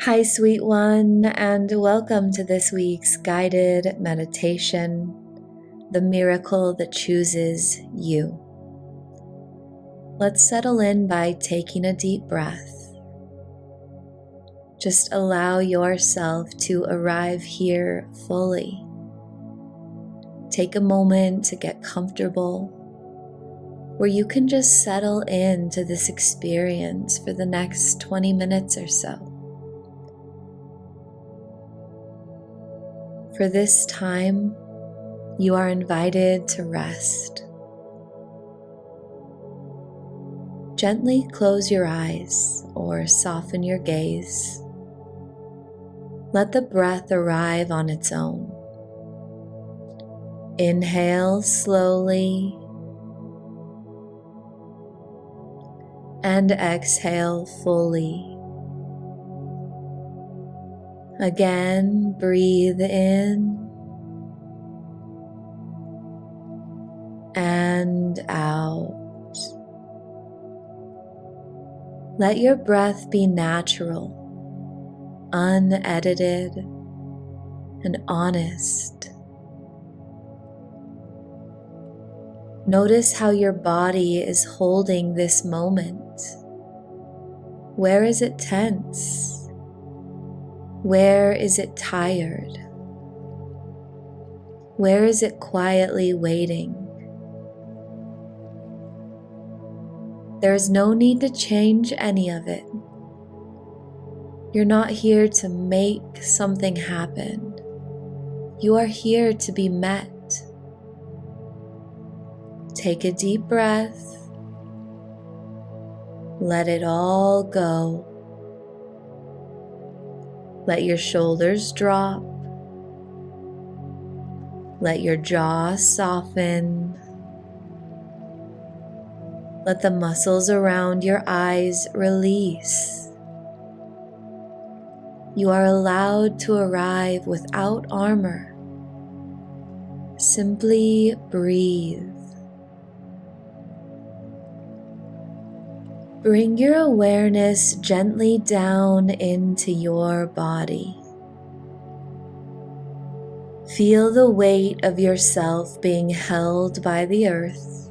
Hi, sweet one, and welcome to this week's guided meditation, The Miracle That Chooses You. Let's settle in by taking a deep breath. Just allow yourself to arrive here fully. Take a moment to get comfortable, where you can just settle into this experience for the next 20 minutes or so. For this time, you are invited to rest. Gently close your eyes or soften your gaze. Let the breath arrive on its own. Inhale slowly and exhale fully. Again, breathe in and out. Let your breath be natural, unedited, and honest. Notice how your body is holding this moment. Where is it tense? Where is it tired? Where is it quietly waiting? There is no need to change any of it. You're not here to make something happen. You are here to be met. Take a deep breath. Let it all go. Let your shoulders drop. Let your jaw soften. Let the muscles around your eyes release. You are allowed to arrive without armor. Simply breathe. Bring your awareness gently down into your body. Feel the weight of yourself being held by the earth.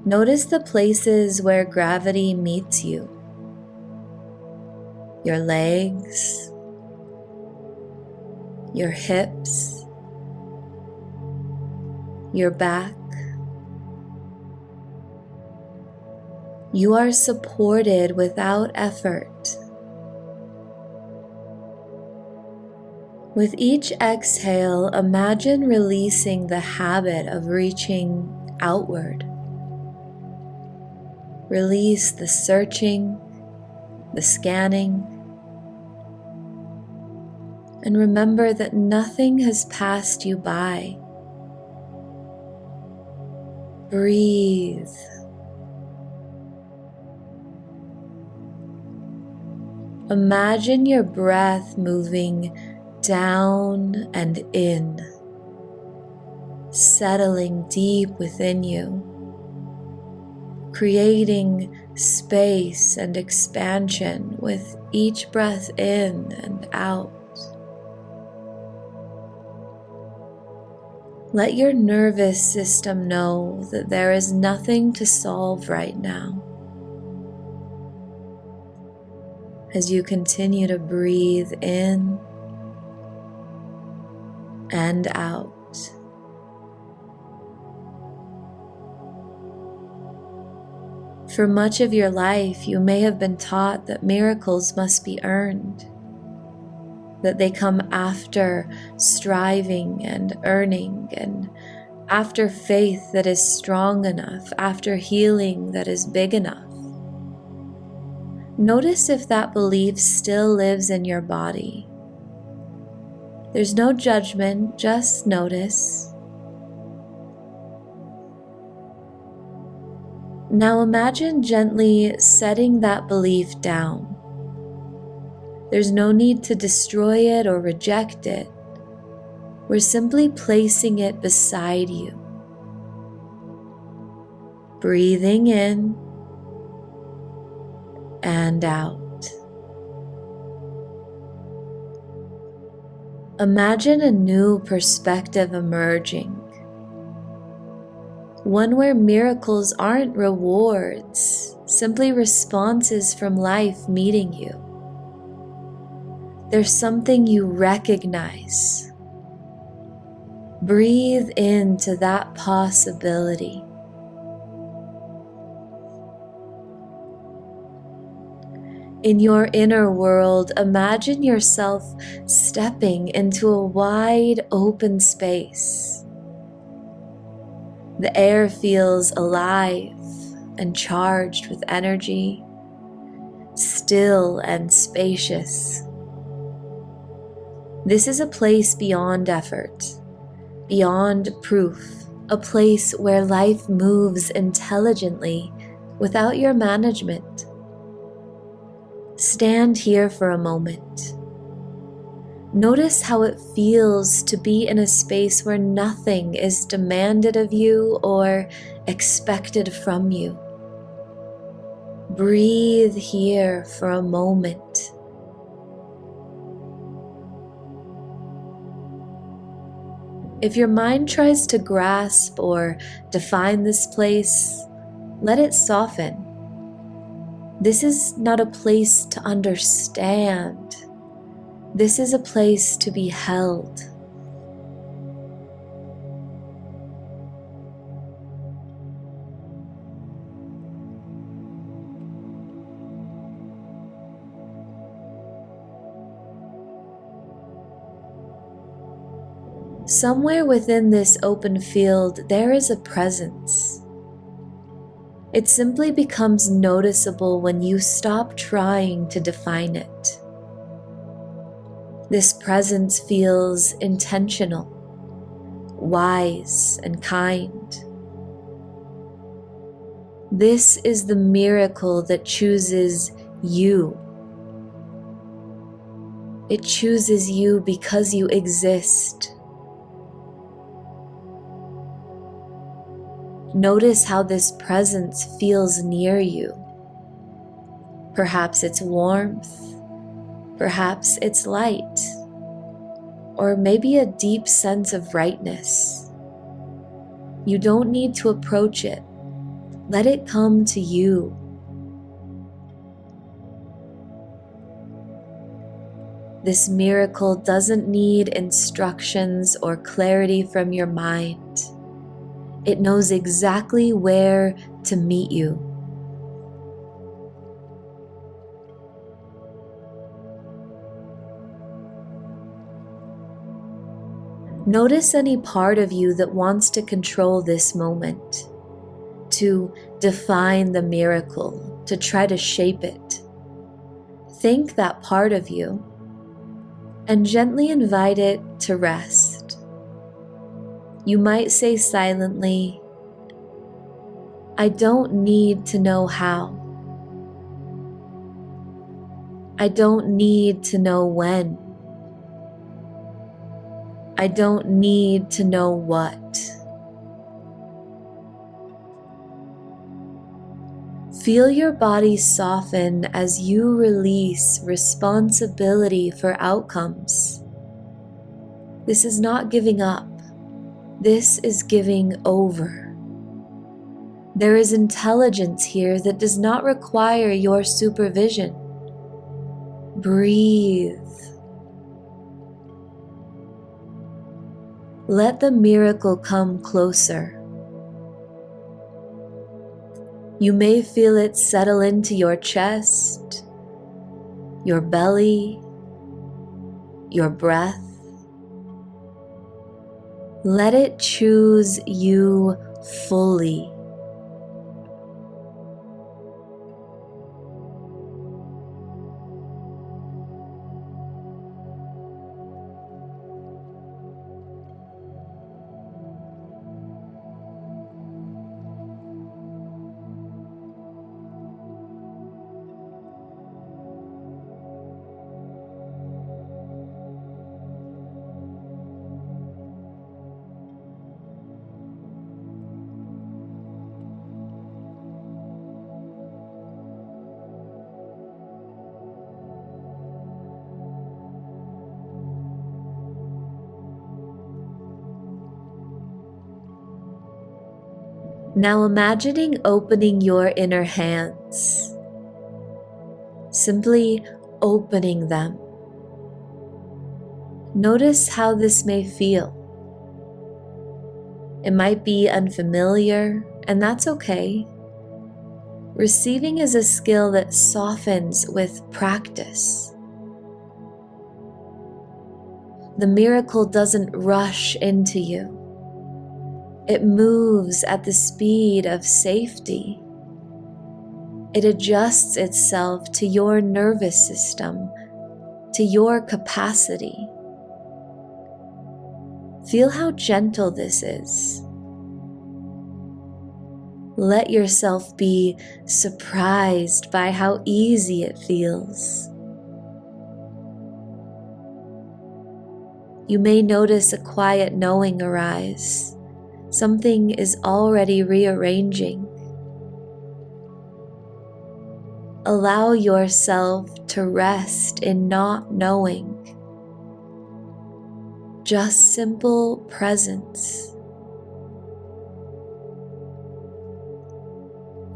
Notice the places where gravity meets you. Your legs, your hips, your back. You are supported without effort. With each exhale, imagine releasing the habit of reaching outward. Release the searching, the scanning, and remember that nothing has passed you by. Breathe. Imagine your breath moving down and in, settling deep within you, creating space and expansion with each breath in and out. Let your nervous system know that there is nothing to solve right now. As you continue to breathe in and out. For much of your life, you may have been taught that miracles must be earned, that they come after striving and earning, and after faith that is strong enough, after healing that is big enough. Notice if that belief still lives in your body. There's no judgment, just notice. Now imagine gently setting that belief down. There's no need to destroy it or reject it. We're simply placing it beside you. Breathing in and out. Imagine a new perspective emerging, one where miracles aren't rewards, simply responses from life meeting you. There's something you recognize. Breathe into that possibility. In your inner world, imagine yourself stepping into a wide open space. The air feels alive and charged with energy, still and spacious. This is a place beyond effort, beyond proof, a place where life moves intelligently without your management. Stand here for a moment. Notice how it feels to be in a space where nothing is demanded of you or expected from you. Breathe here for a moment. If your mind tries to grasp or define this place, let it soften. This is not a place to understand. This is a place to be held. Somewhere within this open field, there is a presence. It simply becomes noticeable when you stop trying to define it. This presence feels intentional, wise, and kind. This is the miracle that chooses you. It chooses you because you exist. Notice how this presence feels near you. Perhaps it's warmth, perhaps it's light, or maybe a deep sense of rightness. You don't need to approach it. Let it come to you. This miracle doesn't need instructions or clarity from your mind. It knows exactly where to meet you. Notice any part of you that wants to control this moment, to define the miracle, to try to shape it. Thank that part of you and gently invite it to rest. You might say silently, "I don't need to know how. I don't need to know when. I don't need to know what." Feel your body soften as you release responsibility for outcomes. This is not giving up. This is giving over. There is intelligence here that does not require your supervision. Breathe. Let the miracle come closer. You may feel it settle into your chest, your belly, your breath. Let it choose you fully. Now imagining opening your inner hands, simply opening them. Notice how this may feel. It might be unfamiliar, and that's okay. Receiving is a skill that softens with practice. The miracle doesn't rush into you. It moves at the speed of safety. It adjusts itself to your nervous system, to your capacity. Feel how gentle this is. Let yourself be surprised by how easy it feels. You may notice a quiet knowing arise. Something is already rearranging. Allow yourself to rest in not knowing. Just simple presence.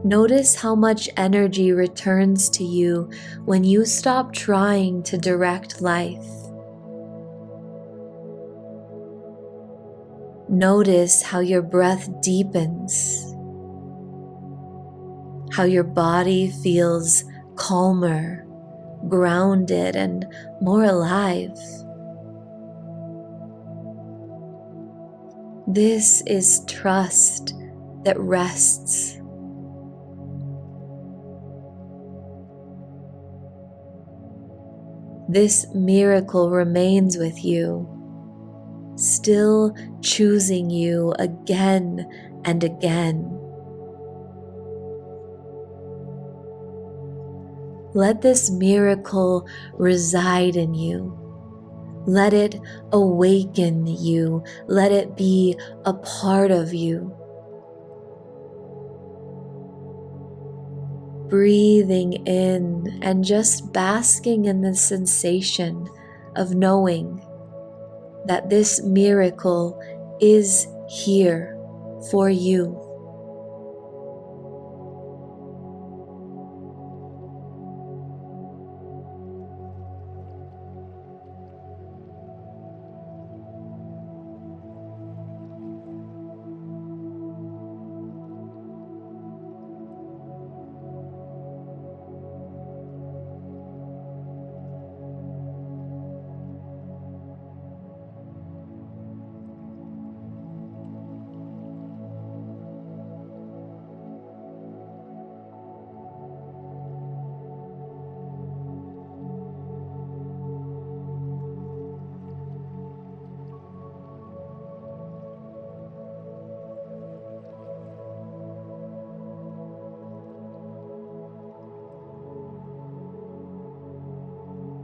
Notice how much energy returns to you when you stop trying to direct life. Notice how your breath deepens, how your body feels calmer, grounded, and more alive. This is trust that rests. This miracle remains with you, still choosing you again and again. Let this miracle reside in you. Let it awaken you. Let it be a part of you. Breathing in and just basking in the sensation of knowing that this miracle is here for you.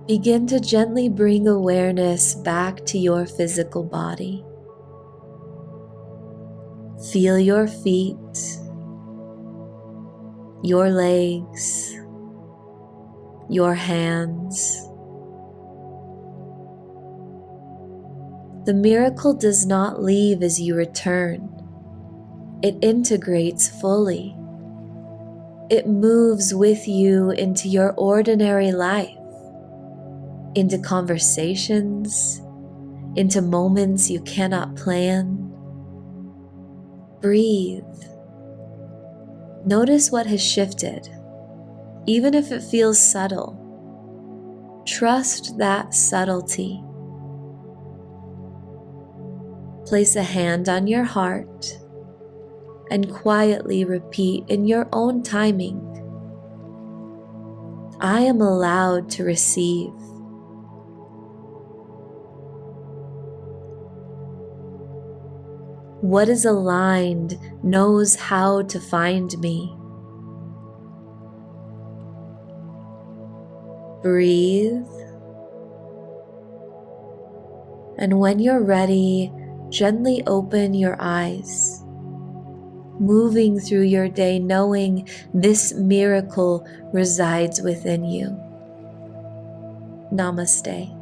Begin to gently bring awareness back to your physical body. Feel your feet, your legs, your hands. The miracle does not leave as you return. It integrates fully. It moves with you into your ordinary life, into conversations, into moments you cannot plan. Breathe. Notice what has shifted, even if it feels subtle. Trust that subtlety. Place a hand on your heart and quietly repeat in your own timing, I am allowed to receive. What is aligned knows how to find me. Breathe. And when you're ready, gently open your eyes, moving through your day knowing this miracle resides within you. Namaste.